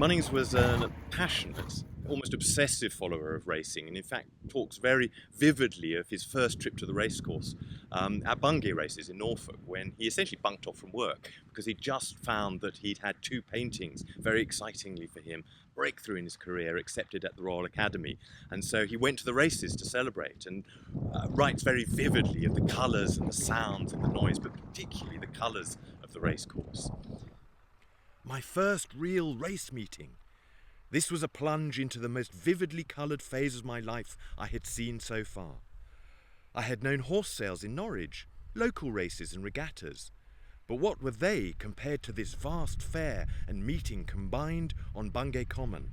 Munnings was a passionate, almost obsessive follower of racing, and in fact talks very vividly of his first trip to the racecourse at Bungay races in Norfolk, when he essentially bunked off from work because he just found that he'd had two paintings, very excitingly for him, breakthrough in his career, accepted at the Royal Academy. And so he went to the races to celebrate, and writes very vividly of the colours and the sounds and the noise, but particularly the colours of the racecourse. My first real race meeting. This was a plunge into the most vividly coloured phase of my life I had seen so far. I had known horse sales in Norwich, local races and regattas, but what were they compared to this vast fair and meeting combined on Bungay Common?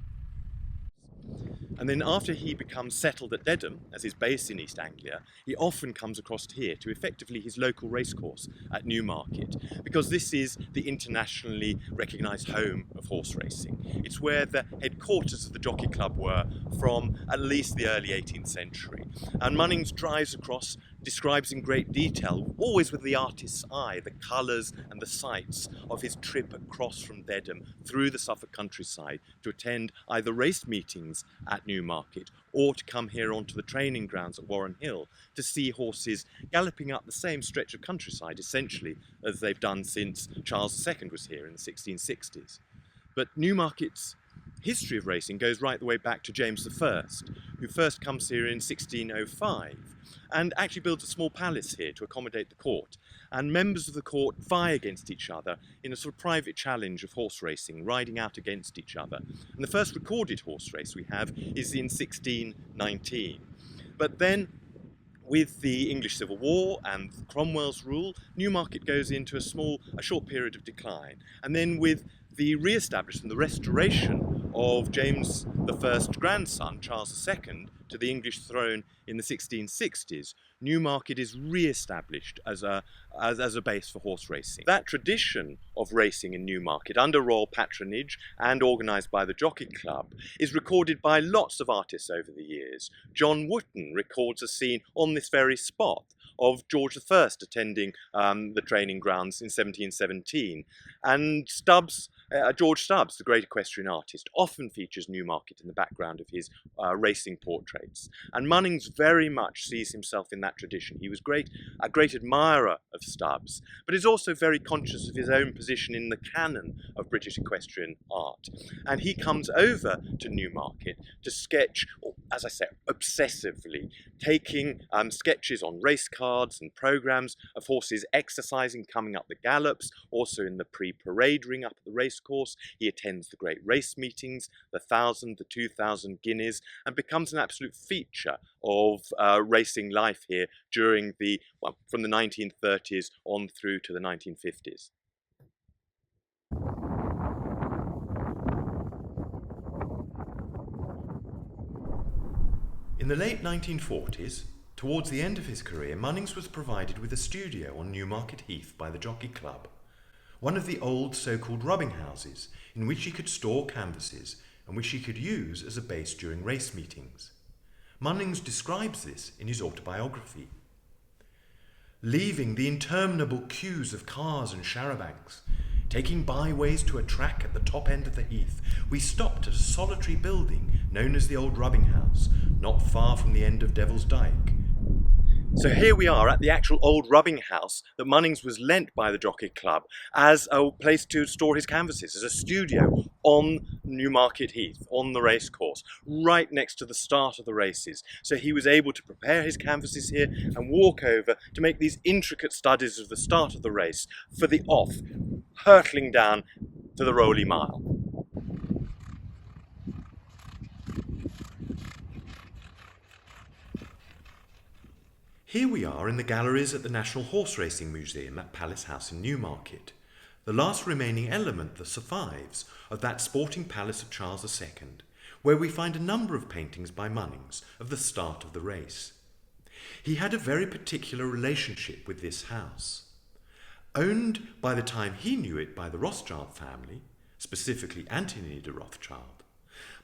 And then after he becomes settled at Dedham as his base in East Anglia, he often comes across here to effectively his local racecourse at Newmarket, because this is the internationally recognised home of horse racing. It's where the headquarters of the Jockey Club were from at least the early 18th century. And Munnings drives across, describes in great detail, always with the artist's eye, the colours and the sights of his trip across from Dedham through the Suffolk countryside to attend either race meetings at Newmarket or to come here onto the training grounds at Warren Hill to see horses galloping up the same stretch of countryside essentially as they've done since Charles II was here in the 1660s. But Newmarket's history of racing goes right the way back to James I, who first comes here in 1605 and actually builds a small palace here to accommodate the court. And members of the court vie against each other in a sort of private challenge of horse racing, riding out against each other. And the first recorded horse race we have is in 1619. But then, with the English Civil War and Cromwell's rule, Newmarket goes into a short period of decline. And then with the re-establishment, the restoration of James I's grandson, Charles II, to the English throne in the 1660s, Newmarket is re-established as a base for horse racing. That tradition of racing in Newmarket, under royal patronage and organised by the Jockey Club, is recorded by lots of artists over the years. John Wotton records a scene on this very spot of George I attending the training grounds in 1717, and George Stubbs, the great equestrian artist, often features Newmarket in the background of his racing portraits. And Munnings very much sees himself in that tradition. He was a great admirer of Stubbs, but is also very conscious of his own position in the canon of British equestrian art. And he comes over to Newmarket to sketch, as I say, obsessively, taking sketches on race cards and programmes of horses exercising, coming up the gallops, also in the pre-parade ring up at the racecourse. He attends the great race meetings, the 1,000, the 2,000 guineas, and becomes an absolute feature of racing life here during from the 1930s on through to the 1950s. In the late 1940s, towards the end of his career, Munnings was provided with a studio on Newmarket Heath by the Jockey Club, one of the old so-called rubbing houses in which he could store canvases and which he could use as a base during race meetings. Munnings describes this in his autobiography. Leaving the interminable queues of cars and charabancs, taking byways to a track at the top end of the heath, we stopped at a solitary building known as the Old Rubbing House, not far from the end of Devil's Dyke. So here we are at the actual old rubbing house that Munnings was lent by the Jockey Club as a place to store his canvases, as a studio on Newmarket Heath, on the racecourse, right next to the start of the races. So he was able to prepare his canvases here and walk over to make these intricate studies of the start of the race for the off, hurtling down to the Rowley Mile. Here we are in the galleries at the National Horseracing Museum at Palace House in Newmarket, the last remaining element that survives of that sporting palace of Charles II, where we find a number of paintings by Munnings of the start of the race. He had a very particular relationship with this house. Owned by the time he knew it by the Rothschild family, specifically Anthony de Rothschild,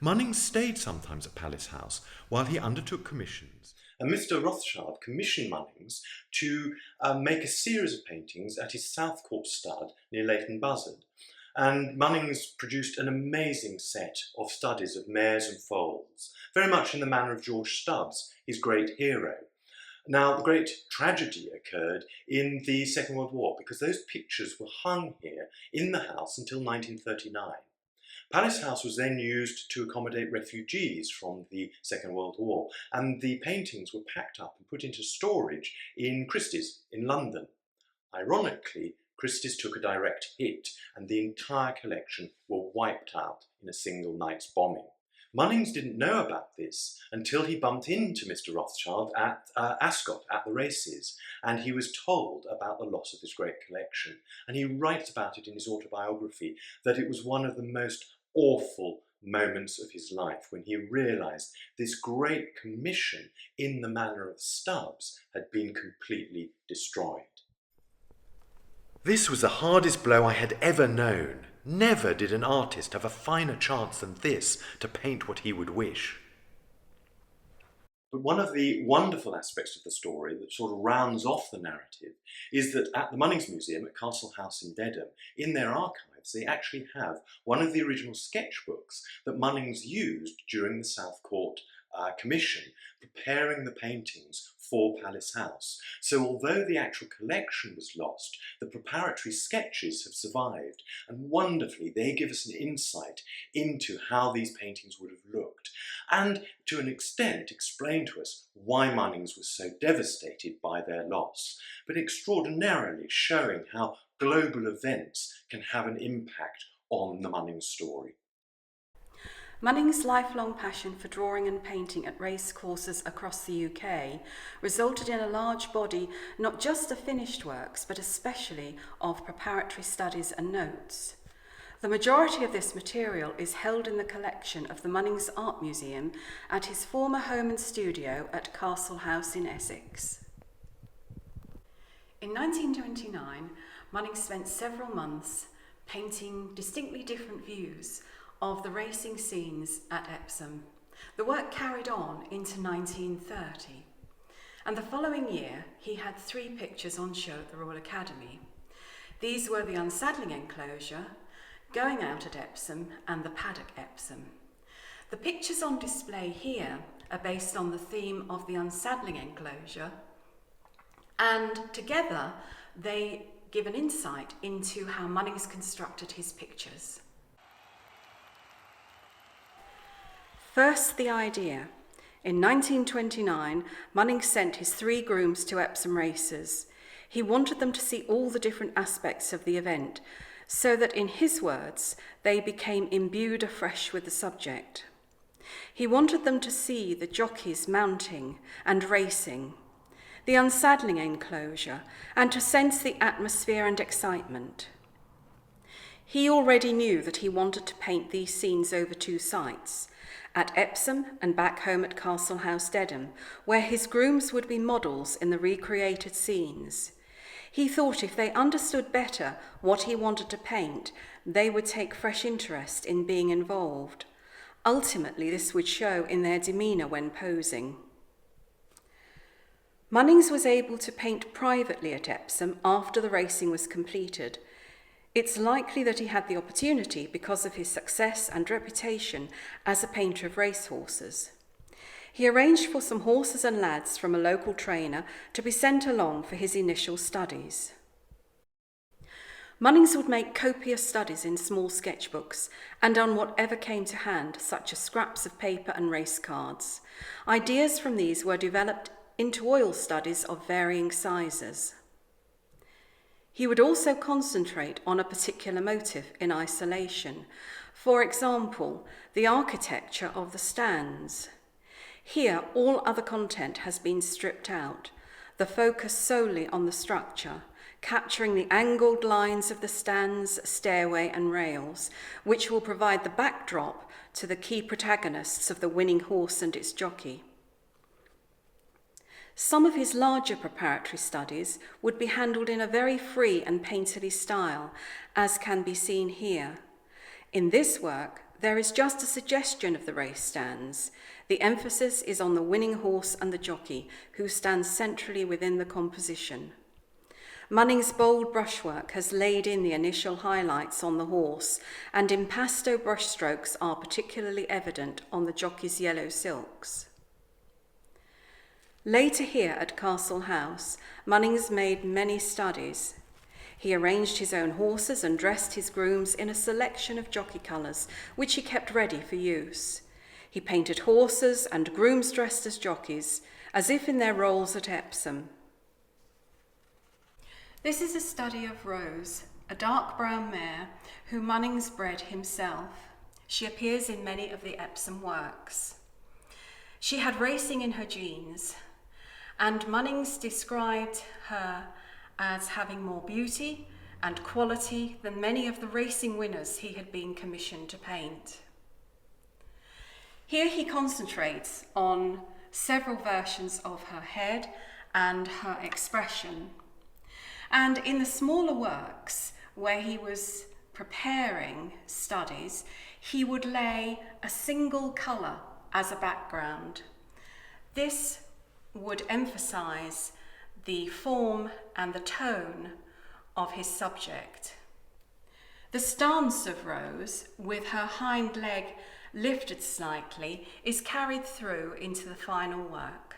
Munnings stayed sometimes at Palace House while he undertook commissions. And Mr. Rothschild commissioned Munnings to make a series of paintings at his South Court stud near Leighton Buzzard. And Munnings produced an amazing set of studies of mares and foals, very much in the manner of George Stubbs, his great hero. Now, the great tragedy occurred in the Second World War because those pictures were hung here in the house until 1939. Palace House was then used to accommodate refugees from the Second World War, and the paintings were packed up and put into storage in Christie's in London. Ironically, Christie's took a direct hit, and the entire collection were wiped out in a single night's bombing. Munnings didn't know about this until he bumped into Mr. Rothschild at Ascot at the races, and he was told about the loss of this great collection. And he writes about it in his autobiography, that it was one of the most awful moments of his life when he realised this great commission in the manner of Stubbs had been completely destroyed. This was the hardest blow I had ever known. Never did an artist have a finer chance than this to paint what he would wish. But one of the wonderful aspects of the story that sort of rounds off the narrative is that at the Munnings Museum at Castle House in Dedham, in their archives, they actually have one of the original sketchbooks that Munnings used during the South Court Commission, preparing the paintings for Palace House. So although the actual collection was lost, the preparatory sketches have survived, and wonderfully they give us an insight into how these paintings would have looked, and to an extent explain to us why Munnings was so devastated by their loss, but extraordinarily showing how global events can have an impact on the Munnings story. Munnings' lifelong passion for drawing and painting at racecourses across the UK resulted in a large body not just of finished works, but especially of preparatory studies and notes. The majority of this material is held in the collection of the Munnings Art Museum at his former home and studio at Castle House in Essex. In 1929, Munnings spent several months painting distinctly different views of the racing scenes at Epsom. The work carried on into 1930, and the following year he had 3 pictures on show at the Royal Academy. These were the unsaddling enclosure, going out at Epsom, and the paddock Epsom. The pictures on display here are based on the theme of the unsaddling enclosure, and together they give an insight into how Munnings constructed his pictures. First, the idea. In 1929, Munnings sent his 3 grooms to Epsom races. He wanted them to see all the different aspects of the event, so that, in his words, they became imbued afresh with the subject. He wanted them to see the jockeys mounting and racing, the unsaddling enclosure, and to sense the atmosphere and excitement. He already knew that he wanted to paint these scenes over 2 sites, at Epsom and back home at Castle House, Dedham, where his grooms would be models in the recreated scenes. He thought if they understood better what he wanted to paint, they would take fresh interest in being involved. Ultimately, this would show in their demeanour when posing. Munnings was able to paint privately at Epsom after the racing was completed. It's likely that he had the opportunity because of his success and reputation as a painter of racehorses. He arranged for some horses and lads from a local trainer to be sent along for his initial studies. Munnings would make copious studies in small sketchbooks and on whatever came to hand, such as scraps of paper and race cards. Ideas from these were developed into oil studies of varying sizes. He would also concentrate on a particular motif in isolation. For example, the architecture of the stands. Here, all other content has been stripped out, the focus solely on the structure, capturing the angled lines of the stands, stairway and rails, which will provide the backdrop to the key protagonists of the winning horse and its jockey. Some of his larger preparatory studies would be handled in a very free and painterly style, as can be seen here. In this work, there is just a suggestion of the race stands. The emphasis is on the winning horse and the jockey, who stands centrally within the composition. Munnings' bold brushwork has laid in the initial highlights on the horse, and impasto brushstrokes are particularly evident on the jockey's yellow silks. Later here at Castle House, Munnings made many studies. He arranged his own horses and dressed his grooms in a selection of jockey colours, which he kept ready for use. He painted horses and grooms dressed as jockeys, as if in their roles at Epsom. This is a study of Rose, a dark brown mare who Munnings bred himself. She appears in many of the Epsom works. She had racing in her genes, and Munnings described her as having more beauty and quality than many of the racing winners he had been commissioned to paint. Here he concentrates on several versions of her head and her expression. And in the smaller works, where he was preparing studies, he would lay a single colour as a background. This would emphasise the form and the tone of his subject. The stance of Rose, with her hind leg lifted slightly, is carried through into the final work.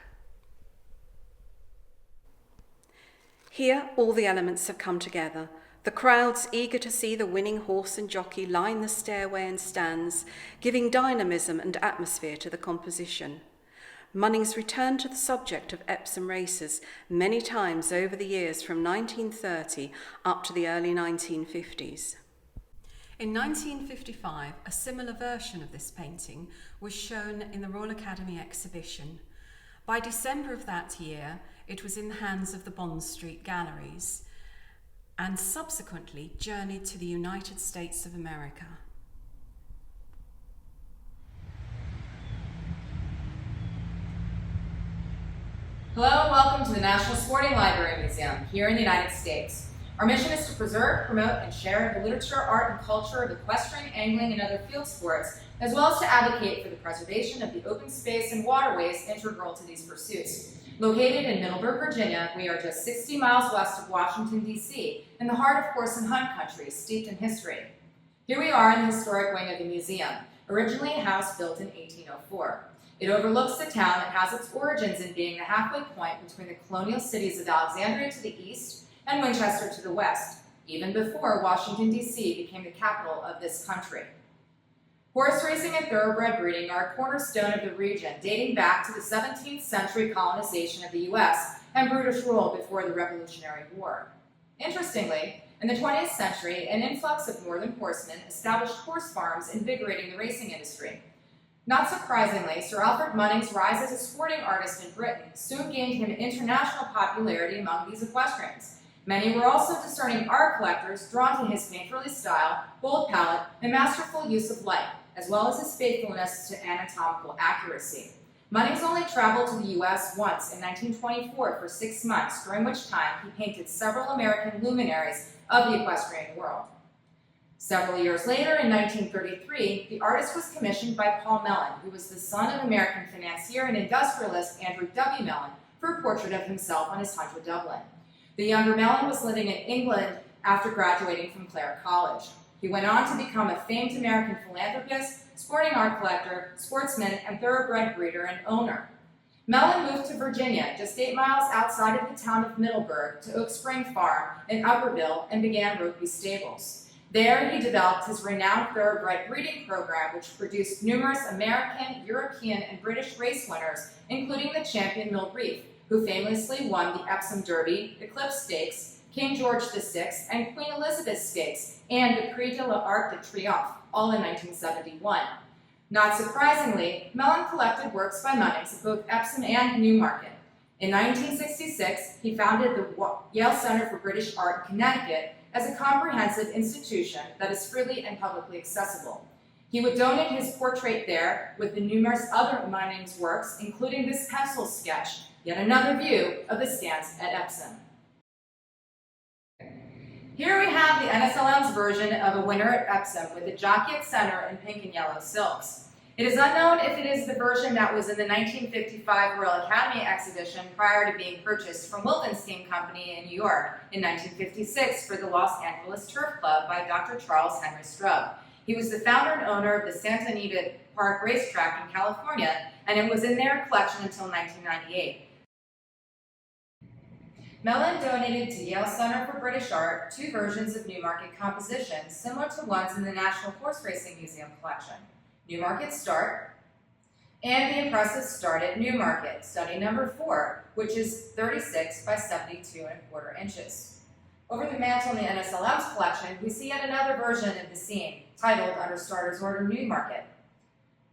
Here, all the elements have come together. The crowds eager to see the winning horse and jockey line the stairway and stands, giving dynamism and atmosphere to the composition. Munnings returned to the subject of Epsom races many times over the years from 1930 up to the early 1950s. In 1955, a similar version of this painting was shown in the Royal Academy exhibition. By December of that year, it was in the hands of the Bond Street galleries and subsequently journeyed to the United States of America. Hello and welcome to the National Sporting Library Museum here in the United States. Our mission is to preserve, promote, and share the literature, art, and culture of equestrian, angling, and other field sports, as well as to advocate for the preservation of the open space and waterways integral to these pursuits. Located in Middleburg, Virginia, we are just 60 miles west of Washington, D.C., in the heart of horse and hunt country, steeped in history. Here we are in the historic wing of the museum, originally a house built in 1804. It overlooks the town that has its origins in being the halfway point between the colonial cities of Alexandria to the east and Winchester to the west, even before Washington, D.C. became the capital of this country. Horse racing and thoroughbred breeding are a cornerstone of the region, dating back to the 17th century colonization of the U.S. and British rule before the Revolutionary War. Interestingly, in the 20th century, an influx of northern horsemen established horse farms, invigorating the racing industry. Not surprisingly, Sir Alfred Munnings' rise as a sporting artist in Britain soon gained him international popularity among these equestrians. Many were also discerning art collectors drawn to his painterly style, bold palette, and masterful use of light, as well as his faithfulness to anatomical accuracy. Munnings only traveled to the U.S. once in 1924 for 6 months, during which time he painted several American luminaries of the equestrian world. Several years later, in 1933, the artist was commissioned by Paul Mellon, who was the son of American financier and industrialist Andrew W. Mellon, for a portrait of himself on his hunt to Dublin. The younger Mellon was living in England after graduating from Clare College. He went on to become a famed American philanthropist, sporting art collector, sportsman, and thoroughbred breeder and owner. Mellon moved to Virginia, just 8 miles outside of the town of Middleburg, to Oak Spring Farm in Upperville and began Rokeby Stables. There, he developed his renowned thoroughbred breeding program, which produced numerous American, European, and British race winners, including the champion Mill Reef, who famously won the Epsom Derby, the Cliff Stakes, King George VI, and Queen Elizabeth Stakes, and the Prix de l'Arc de Triomphe, all in 1971. Not surprisingly, Mellon collected works by Munnings at both Epsom and Newmarket. In 1966, he founded the Yale Center for British Art in Connecticut as a comprehensive institution that is freely and publicly accessible. He would donate his portrait there with the numerous other Munnings works, including this pencil sketch, yet another view of the stance at Epsom. Here we have the NSLM's version of a winner at Epsom with the jockey at center in pink and yellow silks. It is unknown if it is the version that was in the 1955 Royal Academy exhibition prior to being purchased from Wildenstein Company in New York in 1956 for the Los Angeles Turf Club by Dr. Charles Henry Strub. He was the founder and owner of the Santa Anita Park Racetrack in California, and it was in their collection until 1998. Mellon donated to Yale Center for British Art 2 versions of Newmarket compositions similar to ones in the National Horseracing Museum collection, Newmarket Start and the impressive Start at Newmarket, study number 4, which is 36 by 72¼ inches. Over the mantle in the NSLM's collection, we see yet another version of the scene, titled under Starter's Order Newmarket.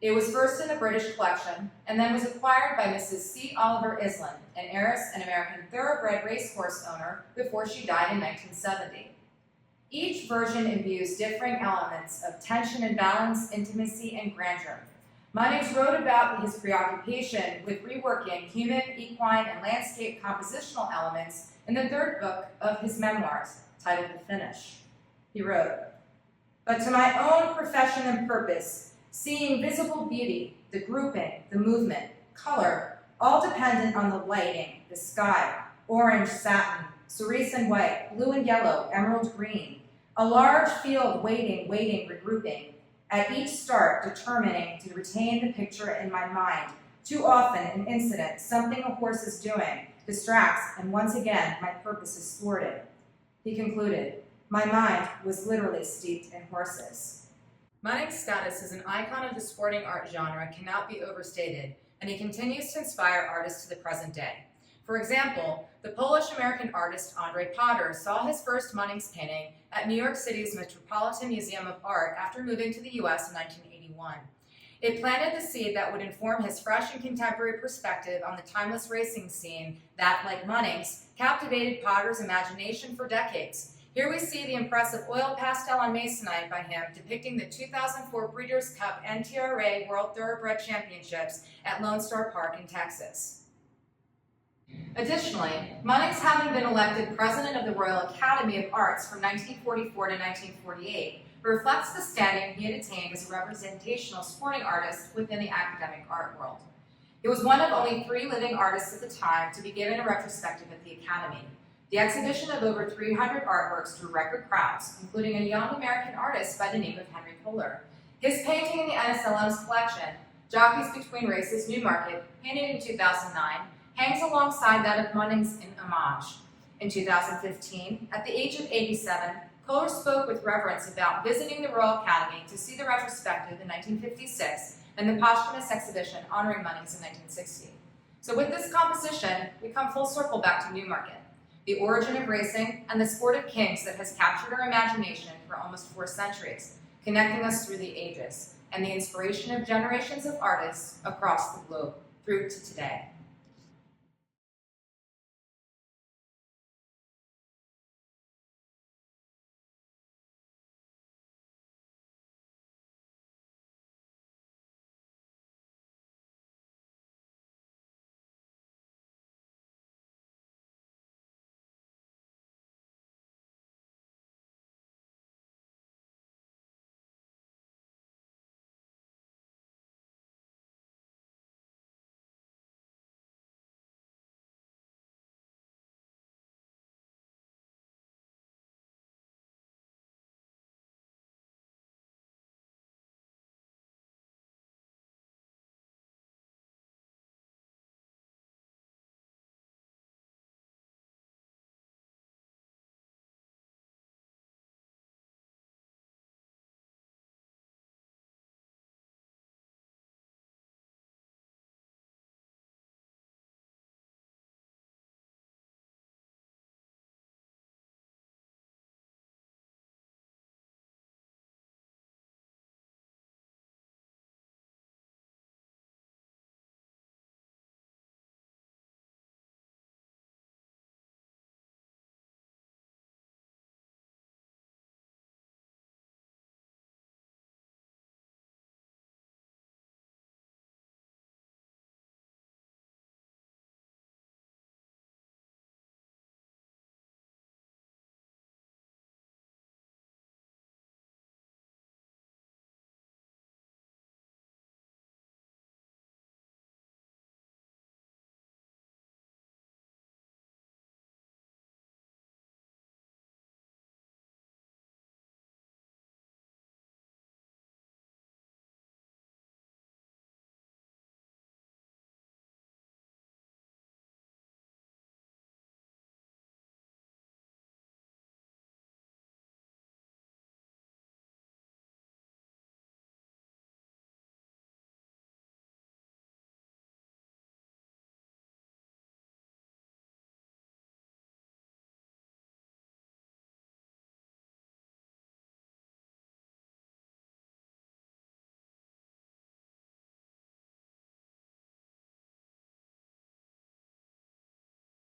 It was first in the British collection, and then was acquired by Mrs. C. Oliver Island, an heiress and American thoroughbred racehorse owner, before she died in 1970. Each version imbues differing elements of tension and balance, intimacy, and grandeur. Munnings wrote about his preoccupation with reworking human, equine, and landscape compositional elements in the 3rd book of his memoirs, titled The Finish. He wrote, "But to my own profession and purpose, seeing visible beauty, the grouping, the movement, color, all dependent on the lighting, the sky, orange satin, cerise and white, blue and yellow, emerald green, a large field waiting, regrouping, at each start determining to retain the picture in my mind. Too often an incident, something a horse is doing, distracts, and once again my purpose is thwarted." He concluded, "My mind was literally steeped in horses." Munnings' status as an icon of the sporting art genre cannot be overstated, and he continues to inspire artists to the present day. For example, the Polish-American artist Andrzej Potter saw his first Munnings painting at New York City's Metropolitan Museum of Art after moving to the U.S. in 1981. It planted the seed that would inform his fresh and contemporary perspective on the timeless racing scene that, like Munnings, captivated Potter's imagination for decades. Here we see the impressive oil pastel on masonite by him depicting the 2004 Breeders' Cup NTRA World Thoroughbred Championships at Lone Star Park in Texas. Additionally, Munnings, having been elected president of the Royal Academy of Arts from 1944 to 1948, reflects the standing he had attained as a representational sporting artist within the academic art world. He was one of only 3 living artists at the time to be given a retrospective at the Academy. The exhibition of over 300 artworks drew record crowds, including a young American artist by the name of Henry Kohler. His painting in the NSLM's collection, Jockeys Between Races, Newmarket, painted in 2009, hangs alongside that of Munnings in homage. In 2015, at the age of 87, Kohler spoke with reverence about visiting the Royal Academy to see the retrospective in 1956 and the posthumous exhibition honoring Munnings in 1960. So with this composition, we come full circle back to Newmarket, the origin of racing, and the sport of kings that has captured our imagination for almost 4 centuries, connecting us through the ages, and the inspiration of generations of artists across the globe through to today.